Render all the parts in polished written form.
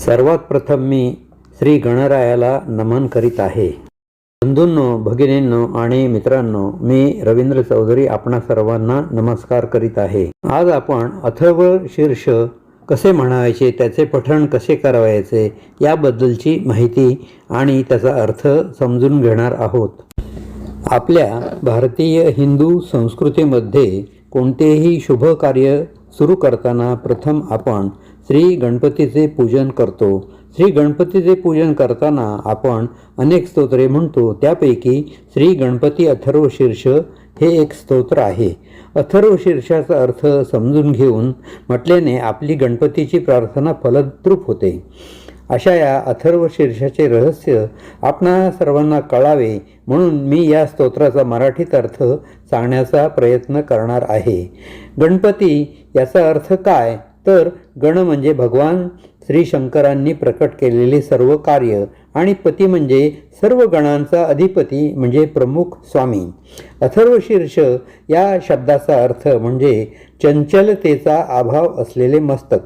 सर्वात प्रथम मी श्री गणरायाला नमन करीत आहे. बंधूंनो, भगिनींनो आणि मित्रांनो, मी रवींद्र चौधरी आपणा सर्वांना नमस्कार करीत आहे. आज आपण अथर्व शीर्ष कसे म्हणायचे, त्याचे पठण कसे करावयाचे याबद्दलची माहिती आणि त्याचा अर्थ समजून घेणार आहोत. आपल्या भारतीय हिंदू संस्कृतीमध्ये कोणतेही शुभ कार्य सुरू करताना प्रथम आपण श्री गणपतीचे पूजन करतो. श्री गणपतीचे पूजन करताना आपण अनेक स्तोत्रे म्हणतो. त्यापैकी श्री गणपती अथर्व शीर्ष हे एक स्तोत्र आहे. अथर्व शीर्षाचा अर्थ समजून घेऊन म्हटल्याने आपली गणपतीची प्रार्थना फलद्रूप होते. अशा या अथर्व शीर्षाचे रहस्य आपणा सर्वांना कळावे म्हणून मी या स्तोत्राचा मराठीत अर्थ सांगण्याचा प्रयत्न करणार आहे. गणपती याचा अर्थ काय, तर गण म्हणजे भगवान श्री शंकरांनी प्रकट केलेले सर्व कार्य आणि पती म्हणजे सर्व गणांचा अधिपती म्हणजे प्रमुख स्वामी. अथर्व शीर्ष या शब्दाचा अर्थ म्हणजे चंचलतेचा अभाव असलेले मस्तक.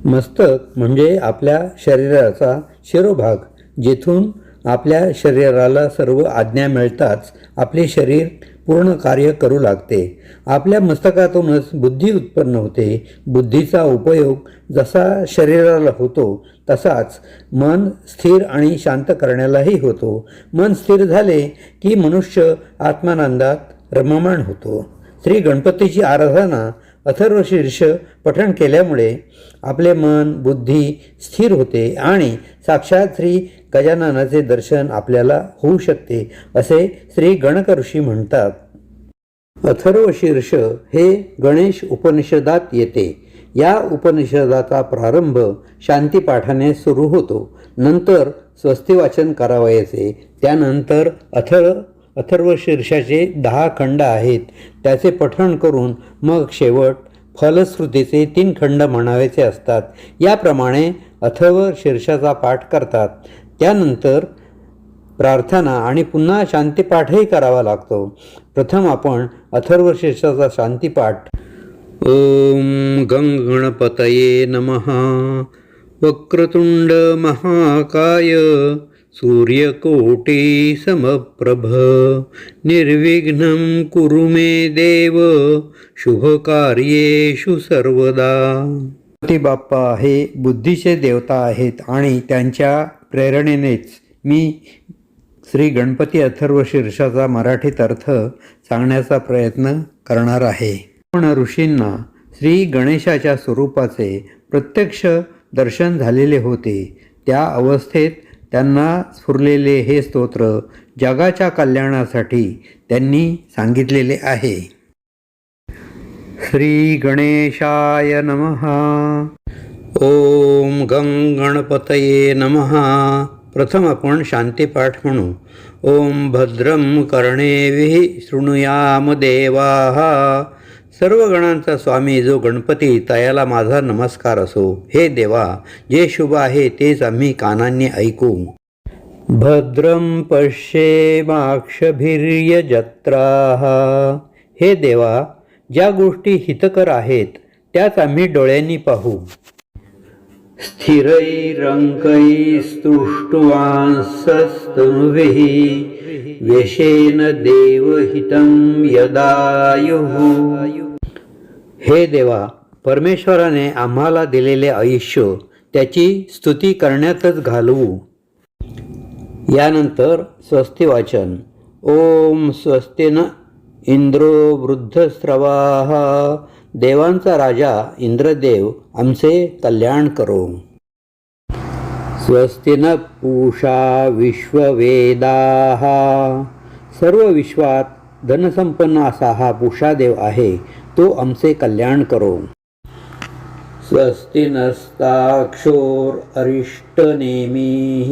मस्तक म्हणजे आपल्या शरीराचा शिरोभाग, जेथून आपल्या शरीराला सर्व आज्ञा मिळताच आपले शरीर पूर्ण कार्य करू लागते. आपल्या मस्तकातूनच बुद्धी उत्पन्न होते. बुद्धीचा उपयोग जसा शरीराला होतो तसाच मन स्थिर आणि शांत करण्यालाही होतो. मन स्थिर झाले की मनुष्य आत्मानंदात रममाण होतो. श्री गणपतीची आराधना अथर्व शीर्ष पठण केल्यामुळे आपले मन बुद्धी स्थिर होते आणि साक्षात श्री गजाननाचे दर्शन आपल्याला होऊ शकते, असे श्री गणक ऋषी म्हणतात. अथर्व शीर्ष हे गणेश उपनिषदात येते. या उपनिषदाचा प्रारंभ शांतीपाठाने सुरू होतो. नंतर स्वस्ती वाचन करावयाचे. त्यानंतर अथर्व शीर्षाचे 10 खंड आहेत. त्याचे पठण करून मग शेवट फलश्रुतीचे 3 खंड म्हणायचे असतात. याप्रमाणे अथर्व शीर्षाचा पाठ करतात. त्यानंतर प्रार्थना आणि पुन्हा शांतीपाठही करावा लागतो. प्रथम आपण अथर्व शीर्षाचा शांतीपाठ ओम गणपतये नमः. वक्रतुंड महाकाय सूर्यकोटी समप्रभ निर्विघ्नं कुरु मे देव शुभकार्येषु सर्वदा. गणपती बाप्पा हे बुद्धीचे देवता आहेत आणि त्यांच्या प्रेरणेनेच मी श्री गणपती अथर्व शीर्षाचा मराठीत अर्थ सांगण्याचा प्रयत्न करणार आहे. पण ऋषींना श्री गणेशाच्या स्वरूपाचे प्रत्यक्ष दर्शन झालेले होते. त्या अवस्थेत त्यांना स्फुरलेले हे स्तोत्र जगाच्या कल्याणासाठी त्यांनी सांगितलेले आहे. श्री गणेशाय नमः. ओम गणपतये नमः. प्रथम आपण शांतीपाठ म्हणू. ओम भद्रं कर्णेभिः शृणुयाम देवाः. सर्व गणांचा स्वामी जो गणपती त्याला माझा नमस्कार असो. हे देवा, जे शुभ आहे तेच आम्ही कानांनी ऐकू. भद्रं पश्येमाक्षभिर्यजत्राः. हे देवा, ज्या गोष्टी हितकर आहेत त्याच आम्ही डोळ्यांनी पाहू. स्थिरैरङ्कैस्तुष्ट्वांसस्तनुभिः व्यशेन देवहितं यदायुः. हे देवा, परमेश्वराने आम्हाला दिलेले आयुष्य त्याची स्तुती करण्यातच घालवू. यानंतर स्वस्ती वाचन. ओम स्वस्तिन इंद्रो वृद्धस्रवाः. देवांचा राजा इंद्रदेव आमचे कल्याण करो. स्वस्तिन पूषा विश्ववेदाः. सर्व विश्वात धनसंपन्न असा हा पूषादेव आहे, तो आमचे कल्याण करो. स्वस्ति नस्ताक्षोर अरिष्टनेमीः.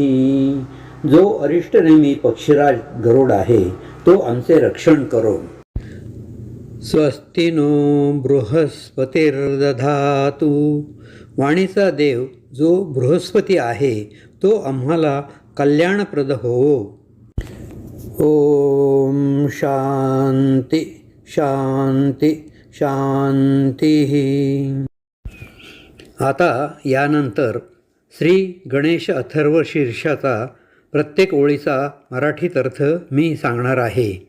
जो अरिष्टनेमी पक्षीराज गरुड आहे तो आमचे रक्षण करो. स्वस्ति नो बृहस्पतिर्दधातु. वाणीचा देव जो बृहस्पती आहे तो आम्हाला कल्याणप्रद होवो. ओम शांती शांती शांती. आता यानंतर श्री गणेश अथर्व शीर्षाचा प्रत्येक ओळीचा मराठीत अर्थ मी सांगणार आहे.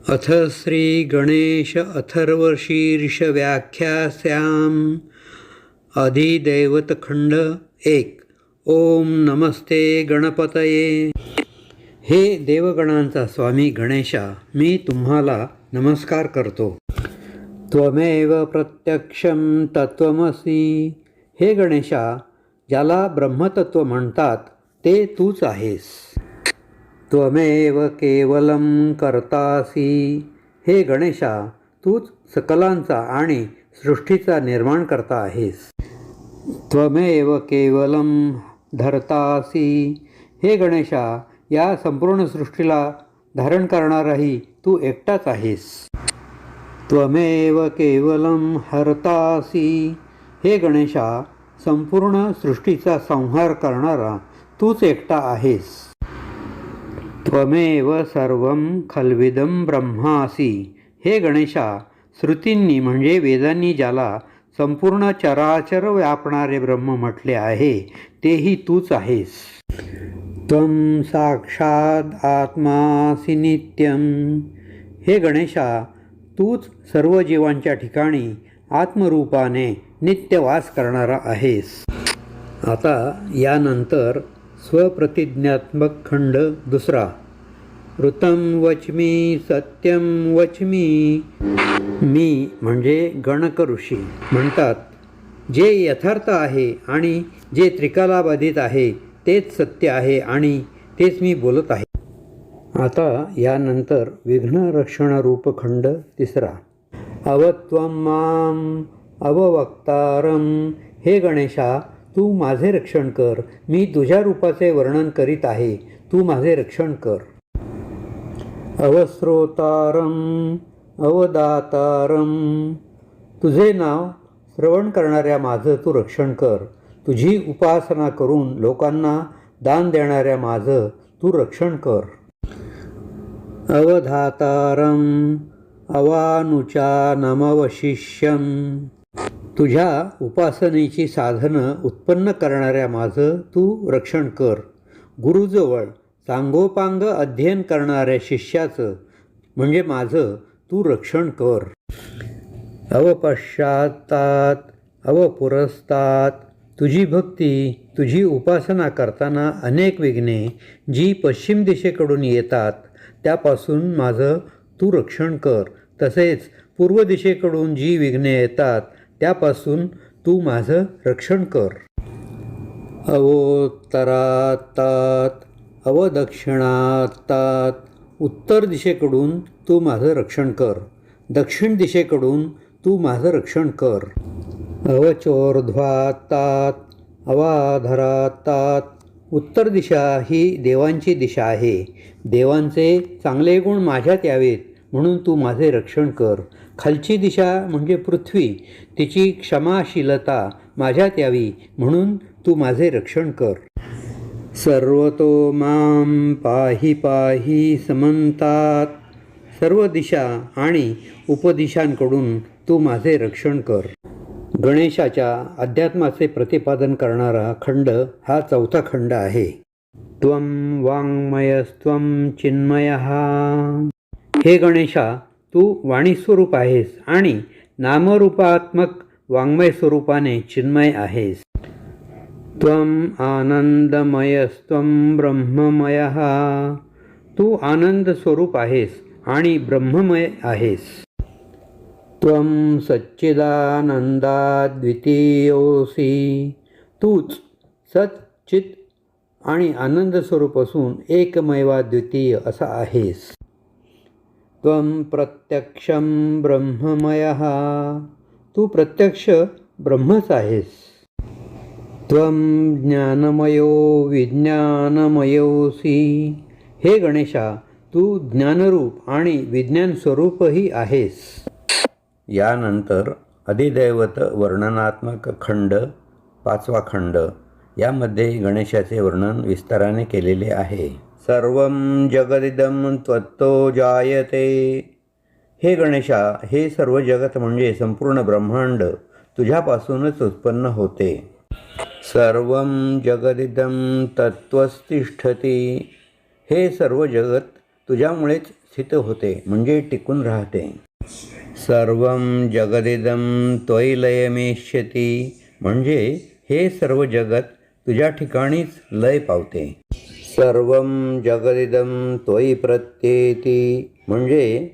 अथ श्री गणेश अथर्व शीर्ष व्याख्यास्याम अधिदैवतखंड 1. ओम नमस्ते गणपतये. हे देवगणांचा स्वामी गणेशा, मी तुम्हाला नमस्कार करतो. त्वमेव प्रत्यक्षं तत्त्वमसि. हे गणेशा, ज्याला ब्रह्मतत्व म्हणतात ते तूच आहेस. त्वमेव केवलं कर्तासि. हे गणेशा, तूच सकलांचा आणि सृष्टीचा निर्माण करता आहेस. त्वमेव केवलं धर्तासि. हे गणेशा, या संपूर्ण सृष्टीला धारण करणाराही तू एकटाच आहेस. त्वमेव केवलं हर्तासि. हे गणेशा, संपूर्ण सृष्टीचा संहार करणारा तूच एकटा आहेस. त्वमेव सर्वं खल्विदं ब्रह्मासि. हे गणेशा, श्रुतींनी म्हणजे वेदांनी ज्याला संपूर्ण चराचर व्यापणारे ब्रह्म म्हटले आहे तेही तूच आहेस. त्वं साक्षात आत्मासि नित्यं. हे गणेशा, तूच सर्व जीवांच्या ठिकाणी आत्मरूपाने नित्य वास करणारा आहेस. आता यानंतर स्वप्रतिज्ञात्मक खंड 2. ऋतं वच्मि सत्यं वच्मि. मी म्हणजे गणक ऋषी म्हणतात, जे यथार्थ आहे आणि जे त्रिकालाबाधित आहे तेच सत्य आहे आणि तेच मी बोलत आहे. आता यानंतर विघ्नरक्षणरूप खंड 3. अवत्वं माम अववक्तारं. हे गणेशा, तू माझे रक्षण कर. मी तुझ्या रूपाचे वर्णन करीत आहे, तू माझे रक्षण कर. अवस्रोतारं अवदातारं. तुझे नाव श्रवण करणाऱ्या माझं तू रक्षण कर. तुझी उपासना करून लोकांना दान देणाऱ्या माझं तू रक्षण कर. अवधातारं अवानुचानमवशिष्यं. तुझ्या उपासनेची साधनं उत्पन्न करणाऱ्या माझं तू रक्षण कर. गुरुजवळ सांगोपांग अध्ययन करणाऱ्या शिष्याचं म्हणजे माझं तू रक्षण कर. अवपश्चातात अवपुरस्तात. तुझी भक्ती, तुझी उपासना करताना अनेक विघ्ने जी पश्चिम दिशेकडून येतात त्यापासून माझं तू रक्षण कर. तसेच पूर्व दिशेकडून जी विघ्ने येतात त्यापासून तू माझं रक्षण कर. अवोत्तरातात अवदक्षिणातात. उत्तर दिशेकडून तू माझं रक्षण कर. दक्षिण दिशेकडून तू माझं रक्षण कर. अवचोर्ध्वातात अवाधरातात. उत्तर दिशा ही देवांची दिशा आहे. देवांचे चांगले गुण माझ्यात यावेत म्हणून तू माझे रक्षण कर. खालची दिशा म्हणजे पृथ्वी, तिची क्षमाशीलता माझ्यात यावी म्हणून तू माझे रक्षण कर. सर्वतो मां पाहि पाहि समंतात. सर्व दिशा आणि उपदिशांकडून तू माझे रक्षण कर. गणेशाच्या अध्यात्माचे प्रतिपादन करणारा खंड हा 4था खंड आहे. त्वं वाङ्मयस्त्वं चिन्मयः. हे गणेशा, तू वाणीस्वरूप आहेस आणि नामरूपात्मक वाङ्मय स्वरूपाने चिन्मय आहेस. त्वं आनंदमयस्त्वं ब्रह्ममयः. तू आनंद स्वरूप आहेस आणि ब्रह्ममय आहेस. त्वं सच्चिदानंदाद्वितीयोऽसि. तूच सत, चित आणि आनंद स्वरूप असून एकमेवाद्वितीय असा आहेस. त्वं प्रत्यक्षं ब्रह्ममयः. तू प्रत्यक्ष ब्रह्मच आहेस. त्वं ज्ञानमयो विज्ञानमयोऽसि. हे गणेशा, तू ज्ञानरूप आणि विज्ञान स्वरूपही आहेस. यानंतर अधिदैवत वर्णनात्मक खंड 5वा खंड. यामध्ये गणेशाचे वर्णन विस्ताराने केलेले आहे. सर्वं जगदिदं त्वत्तो जायते. हे गणेशा, हे सर्व जगत म्हणजे संपूर्ण ब्रह्मांड तुझ्यापासूनच उत्पन्न होते. सर्वं जगदिदं तत्त्वस्तिष्ठति. हे सर्व जगत तुझ्यामुळेच स्थित होते म्हणजे टिकून राहते. सर्वं जगदिदं त्वयि लयमेष्यति. म्हणजे हे सर्व जगत तुझ्या ठिकाणीच लय पावते. सर्वं जगदिदं त्वयि प्रत्येति. म्हणजे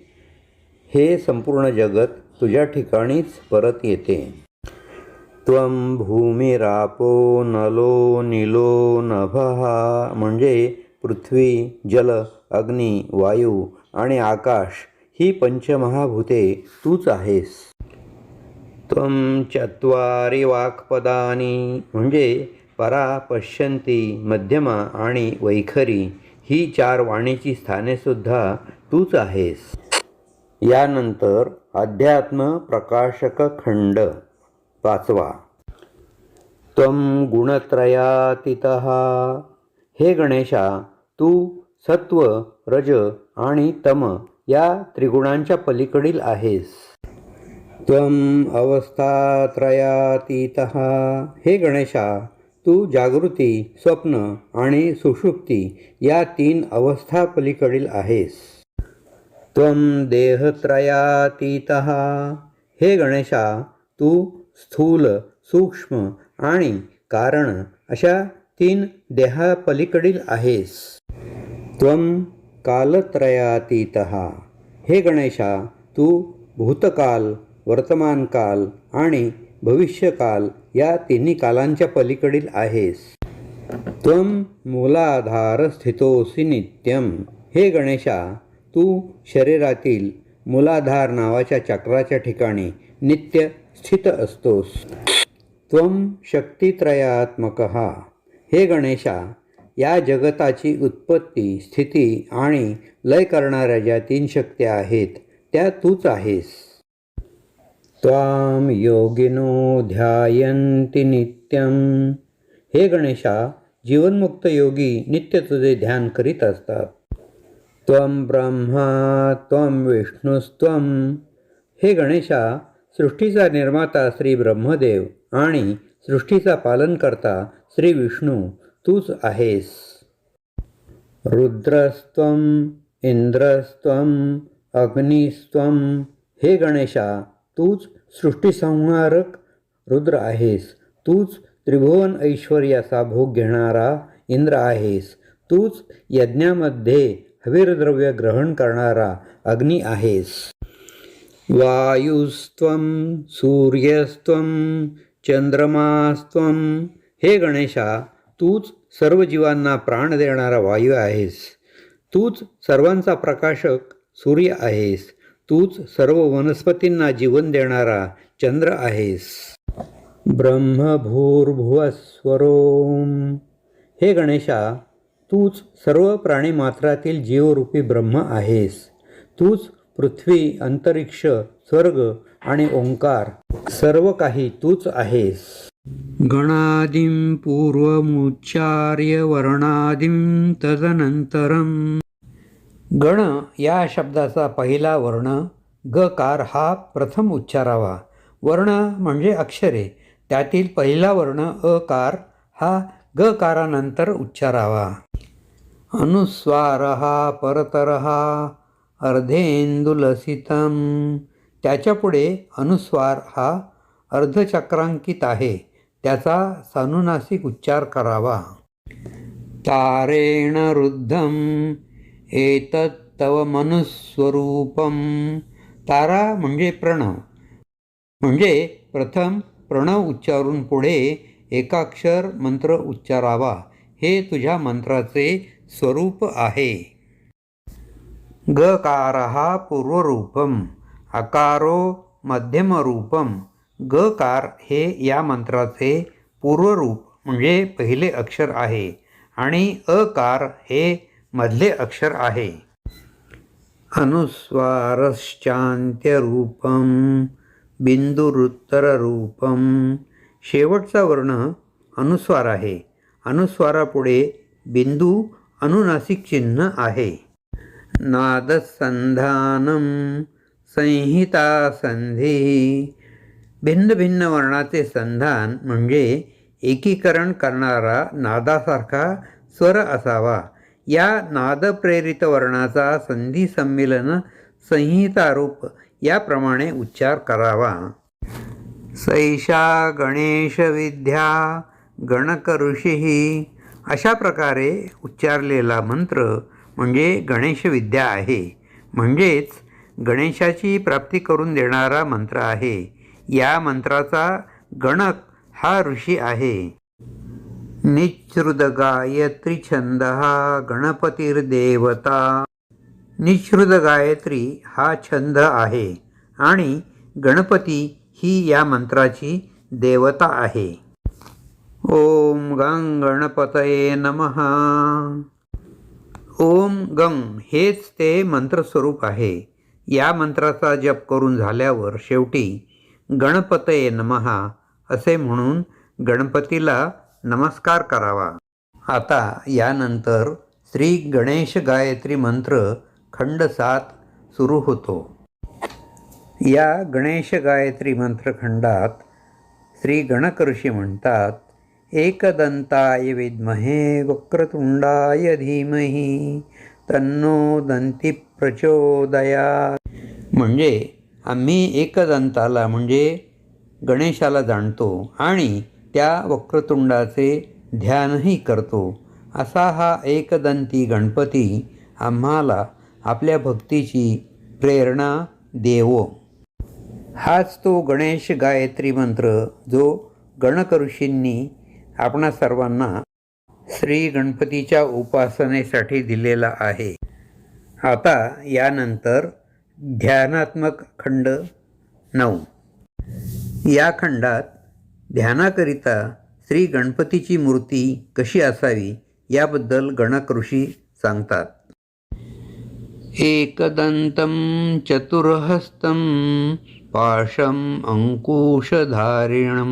हे संपूर्ण जगत तुझ्या ठिकाणीच परत येते. त्वं भूमिरापो नलो नीलो नभः. म्हणजे पृथ्वी, जल, अग्नी, वायू आणि आकाश ही पंचमहाभूते तूच आहेस. त्वं चत्वारि वाक्पदानि. म्हणजे परा, पश्यन्ती, मध्यमा आणि वैखरी ही 4 वाणीची स्थानेसुद्धा तूच आहेस. यानंतर अध्यात्म प्रकाशक खंड 5वा. त्वं गुणत्रयातीतः. हे गणेशा, तू सत्व, रज आणि तम या त्रिगुणांच्या पलीकडील आहेस. त्वं अवस्थात्रयातीतः. हे गणेशा, तू जागृती, स्वप्न आणि सुषुप्ती या 3 अवस्था पलीकडील आहेस. त्वं देहत्रयातीतः. हे गणेशा, तू स्थूल, सूक्ष्म आणि कारण अशा 3 देहापलीकडील आहेस. त्वं कालत्रयातीतः. हे गणेशा, तू भूतकाल, वर्तमानकाल आणि भविष्यकाल या 3 कालांच्या पलीकडील आहेस. त्वं मूलाधार स्थितोऽसि नित्यं. हे गणेशा, तू शरीरातील मूलाधार नावाच्या चक्राच्या ठिकाणी नित्य स्थित असतोस. त्वं शक्तित्रयात्मकः. हे गणेशा, या जगताची उत्पत्ती, स्थिती आणि लय करणाऱ्या ज्या 3 शक्त्या आहेत त्या तूच आहेस. त्वां योगिनो ध्यायन्ति नित्यं. हे गणेशा, जीवनमुक्त योगी नित्य तुझे ध्यान करीत असतात. त्वं ब्रह्मा त्वं विष्णुस्त्वं. हे गणेशा, सृष्टीचा निर्माता श्री ब्रह्मदेव आणि सृष्टीचा पालनकर्ता श्री विष्णू तूच आहेस. रुद्रस्त्वं इंद्रस्त्वं अग्निस्त्वं. हे गणेशा, तूच सृष्टीसंहारक रुद्र आहेस. तूच त्रिभुवन ऐश्वर्याचा भोग घेणारा इंद्र आहेस. तूच यज्ञामध्ये हविर्द्रव्य ग्रहण करणारा अग्नी आहेस. वायुस्त्वं सूर्यस्त्वं चंद्रमास्त्वं. हे गणेशा, तूच सर्व जीवांना प्राण देणारा वायू आहेस. तूच सर्वांचा प्रकाशक सूर्य आहेस. तूच सर्व वनस्पतींना जीवन देणारा चंद्र आहेस. ब्रह्मभूर्भुवस्वरोम. हे गणेशा, तूच सर्व प्राणीमात्रातील जीवरूपी ब्रह्म आहेस. तूच पृथ्वी, अंतरिक्ष, स्वर्ग आणि ओंकार सर्व काही तूच आहेस. गणादिं पूर्वमुच्चार्य वर्णादिं तदनंतरम. गण या शब्दाचा पहिला वर्ण गकार हा प्रथम उच्चारावा. वर्ण म्हणजे अक्षरे, त्यातील पहिला वर्ण अकार हा गकारानंतर उच्चारावा. अनुस्वारः परतरः अर्धेंदुलसितम. त्याच्यापुढे अनुस्वार हा अर्धचक्रांकित आहे, त्याचा सानुनासिक उच्चार करावा. तारेण रुद्धम एतत् तव मनुस्वरूपम. तारा म्हणजे प्रणव, म्हणजे प्रथम प्रणव उच्चारून पुढे एकाक्षर मंत्र उच्चारावा. हे तुझ्या मंत्राचे स्वरूप आहे. गकारः पूर्वरूपम अकारो मध्यमरूपम. गकार हे या मंत्राचे पूर्वरूप म्हणजे पहिले अक्षर आहे आणि अकार हे मधले अक्षर आहे. अनुस्वारश्चान्त्यरूपम बिंदुरुत्तररूपम. शेवटचा वर्ण अनुस्वार आहे. अनुस्वारापुढे बिंदू अनुनासिक चिन्ह आहे. नादसंधानम संहिता संधी. भिन्न भिन्न वर्णाचे संधान म्हणजे एकीकरण करणारा नादासारखा स्वर असावा. या नादप्रेरित वर्णाचा संधी संमेलन संहितारूप याप्रमाणे उच्चार करावा. सैषा गणेश विद्या गणक ऋषी. अशा प्रकारे उच्चारलेला मंत्र म्हणजे गणेश विद्या आहे, म्हणजेच गणेशाची प्राप्ती करून देणारा मंत्र आहे. या मंत्राचा गणक हा ऋषी आहे. निश्रुत गायत्री छंद हा गणपतिर्देवता. निश्रुत गायत्री हा छंद आहे आणि गणपती ही या मंत्राची देवता आहे. ओम गं गणपतये नमः. ओम गं हेच ते मंत्रस्वरूप आहे. या मंत्राचा जप करून झाल्यावर शेवटी गणपतये नमः असे म्हणून गणपतीला नमस्कार करावा. आता यानंतर श्री गणेश गायत्री मंत्र खंड 7 सुरू होतो. या गणेश गायत्री मंत्रखंडात श्री गणक ऋषी म्हणतात, एकदंताय विद्महे वक्रतुंडाय धीमहि तन्नो दंती प्रचोदयात्. म्हणजे आम्ही एकदंताला म्हणजे गणेशाला जाणतो आणि त्या वक्रतुंडाचे ध्यानही करतो. असा हा एकदंती गणपती आम्हाला आपल्या भक्तीची प्रेरणा देवो. हाच तो गणेश गायत्री मंत्र जो गणक ऋषींनी आपणा सर्वांना श्री गणपतीच्या उपासनेसाठी दिलेला आहे. आता यानंतर ध्यानात्मक खंड 9. या खंडात ध्यानाकरिता श्री गणपतीची मूर्ती कशी असावी याबद्दल गणक ऋषी सांगतात. एकदंतं चतुर्हस्तं पाशं अंकुशधारिणं.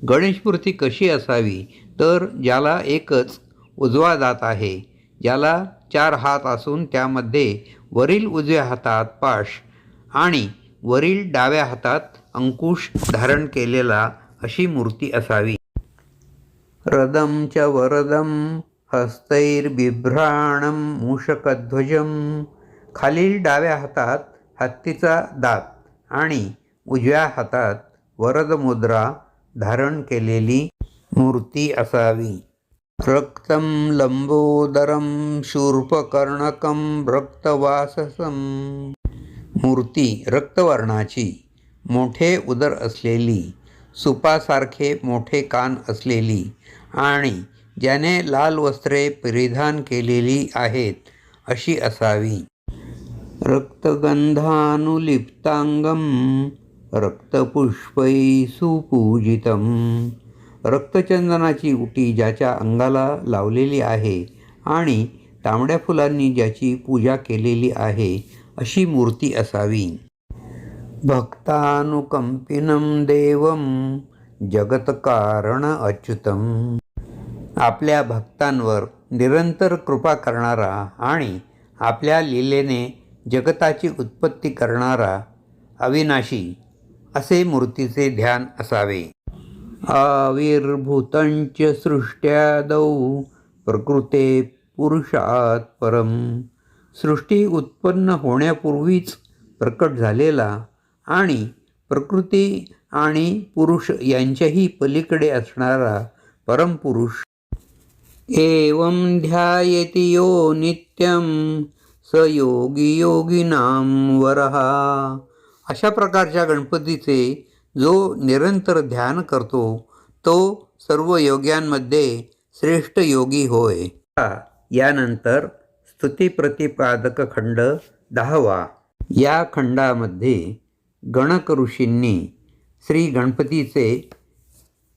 गणेशमूर्ती कशी असावी तर ज्याला एकच उजवा दात आहे, ज्याला 4 हात असून त्यामध्ये वरील उजव्या हातात पाश आणि वरील डाव्या हातात अंकुश धारण केलेला अशी मूर्ती असावी. रदं च वरदं हस्तैर्बिभ्राणं मूषकध्वजं. खालील डाव्या हातात हत्तीचा दात आणि उजव्या हातात वरदमुद्रा धारण केलेली मूर्ती असावी. रक्तं लंबोदरं शूर्पकर्णकं रक्तवाससं. मूर्ती रक्तवर्णाची, मोठे उदर असलेली, सुपासारखे मोठे कान असलेली आणि ज्याने लाल वस्त्रे परिधान केलेली आहेत अशी असावी. रक्तगंधानुलिप्तांगं रक्तपुष्पै सुपूजितं. रक्तचंदनाची उटी ज्याच्या अंगाला लावलेली आहे आणि तांबड्या फुलांनी ज्याची पूजा केलेली आहे अशी मूर्ती असावी. भक्तानुकंपिनं देवं जगत्कारण अच्युतं. आपल्या भक्तांवर निरंतर कृपा करणारा आणि आपल्या लीलेने जगताची उत्पत्ती करणारा अविनाशी असे मूर्तीचे ध्यान असावे. आविर्भूतंच सृष्ट्यादौ प्रकृते पुरुषात् परम. सृष्टी उत्पन्न होण्यापूर्वीच प्रकट झालेला आणि प्रकृती आणि पुरुष यांच्याही पलीकडे असणारा परमपुरुष. एवं ध्यायेति यो नित्यं स योगी योगिनां वरः. अशा प्रकारच्या गणपतीचे जो निरंतर ध्यान करतो तो सर्व योग्यांमध्ये श्रेष्ठ योगी होय. यानंतर स्तुती प्रतिपादक खंड 10. या खंडामध्ये गणक ऋषींनी श्री गणपतीचे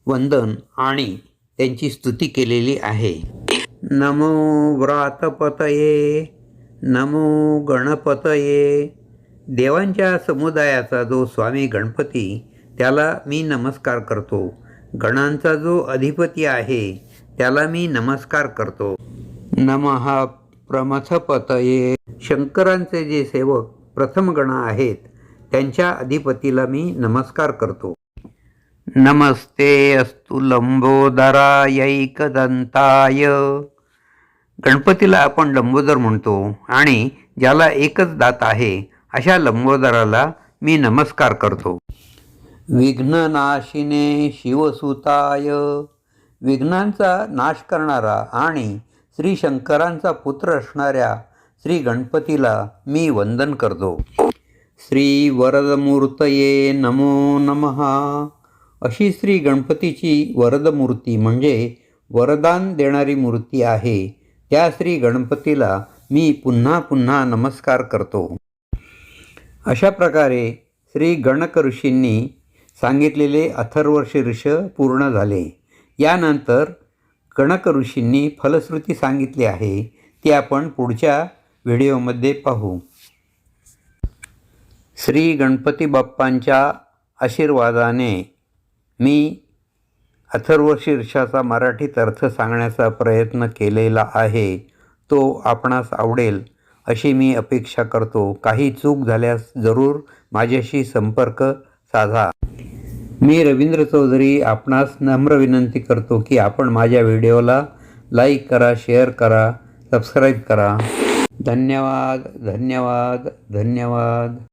वंदन आणि त्यांची स्तुती केलेली आहे. नमो व्रातपतये नमो गणपतये. देवांच्या समुदायाचा जो स्वामी गणपती त्याला मी नमस्कार करतो. गणांचा जो अधिपती आहे त्याला मी नमस्कार करतो. नमः प्रमथपतये. शंकरांचे जे सेवक प्रथम गण आहेत त्यांच्या अधिपतीला मी नमस्कार करतो. नमस्ते अस्तु लंबोदरायैकदंताय. गणपतीला आपण लंबोदर म्हणतो आणि ज्याला एकच दात आहे अशा लंबोदराला मी नमस्कार करतो. विघ्ननाशिने शिवसुताय. विघ्नांचा नाश करणारा आणि श्री शंकरांचा पुत्र असणाऱ्या श्री गणपतीला मी वंदन करतो. श्री वरदमूर्तये नमो नमः. अशी श्री गणपतीची वरदमूर्ती म्हणजे वरदान देणारी मूर्ती आहे. त्या श्री गणपतीला मी पुन्हा पुन्हा नमस्कार करतो. अशा प्रकारे श्री गणक ऋषींनी सांगितलेले अथर्वशीर्ष पूर्ण झाले. यानंतर गणक ऋषींनी फलश्रुती सांगितली आहे, ती आपण पुढच्या व्हिडिओमध्ये पाहू. श्री गणपती बाप्पांच्या आशीर्वादाने मी अथर्वशीर्षाचा मराठीत अर्थ सांगण्याचा प्रयत्न केलेला आहे. तो आपणास आवडेल अशी मी अपेक्षा करतो. काही चूक झाल्यास जरूर माझ्याशी संपर्क साधा. मी रवींद्र चौधरी आपणास नम्र विनंती करतो की आपण माझ्या व्हिडिओला लाईक करा, शेअर करा, सबस्क्राईब करा. धन्यवाद धन्यवाद धन्यवाद.